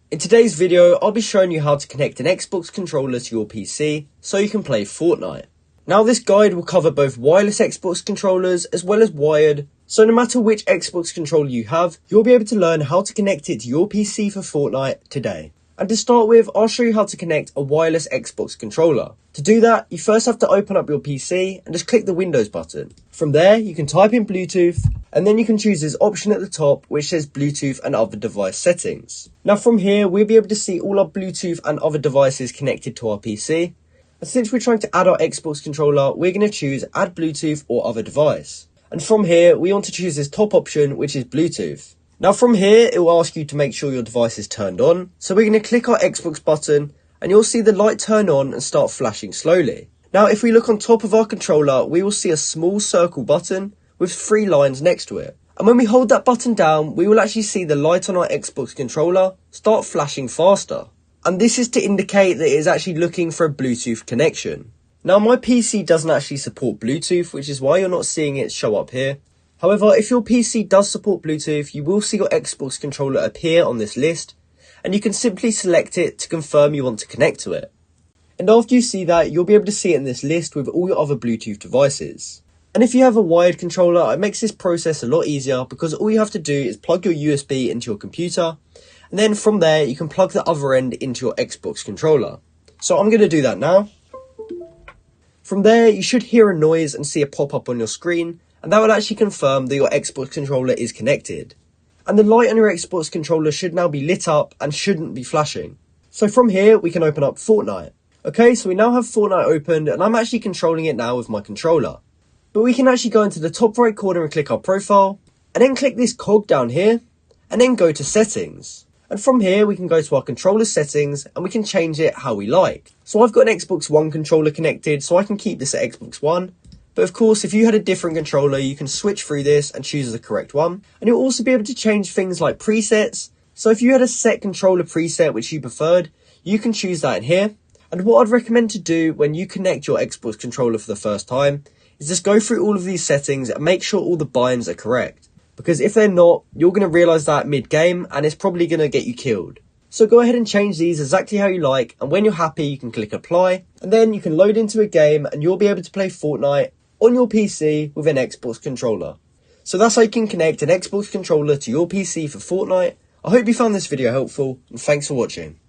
In today's video, I'll be showing you how to connect an Xbox controller to your PC so you can play Fortnite. Now this guide will cover both wireless Xbox controllers as well as wired, so no matter which Xbox controller you have, you'll be able to learn how to connect it to your PC for Fortnite today. And to start with, I'll show you how to connect a wireless Xbox controller. To do that, you first have to open up your PC and just click the Windows button. From there, you can type in Bluetooth, and then you can choose this option at the top which says Bluetooth and other device settings. Now from here, we'll be able to see all our Bluetooth and other devices connected to our PC. And since we're trying to add our Xbox controller, we're going to choose Add Bluetooth or Other Device. And from here, we want to choose this top option, which is Bluetooth. Now from here, it will ask you to make sure your device is turned on. So we're going to click our Xbox button and you'll see the light turn on and start flashing slowly. Now if we look on top of our controller, we will see a small circle button with 3 lines next to it. And when we hold that button down, we will actually see the light on our Xbox controller start flashing faster. And this is to indicate that it is actually looking for a Bluetooth connection. Now my PC doesn't actually support Bluetooth, which is why you're not seeing it show up here. However, if your PC does support Bluetooth, you will see your Xbox controller appear on this list, and you can simply select it to confirm you want to connect to it. And after you see that, you'll be able to see it in this list with all your other Bluetooth devices. And if you have a wired controller, it makes this process a lot easier because all you have to do is plug your USB into your computer, and then from there you can plug the other end into your Xbox controller. So I'm going to do that now. From there, you should hear a noise and see a pop-up on your screen, and that will actually confirm that your Xbox controller is connected. And the light on your Xbox controller should now be lit up and shouldn't be flashing. So from here, we can open up Fortnite. Okay, so we now have Fortnite opened and I'm actually controlling it now with my controller. But we can actually go into the top right corner and click our profile, and then click this cog down here, and then go to settings. And from here, we can go to our controller settings and we can change it how we like. So I've got an Xbox One controller connected, so I can keep this at Xbox One. But of course, if you had a different controller, you can switch through this and choose the correct one. And you'll also be able to change things like presets. So if you had a set controller preset which you preferred, you can choose that in here. And what I'd recommend to do when you connect your Xbox controller for the first time is just go through all of these settings and make sure all the binds are correct. Because if they're not, you're going to realise that mid-game and it's probably going to get you killed. So go ahead and change these exactly how you like, and when you're happy you can click apply, and then you can load into a game and you'll be able to play Fortnite on your PC with an Xbox controller. So that's how you can connect an Xbox controller to your PC for Fortnite. I hope you found this video helpful, and thanks for watching.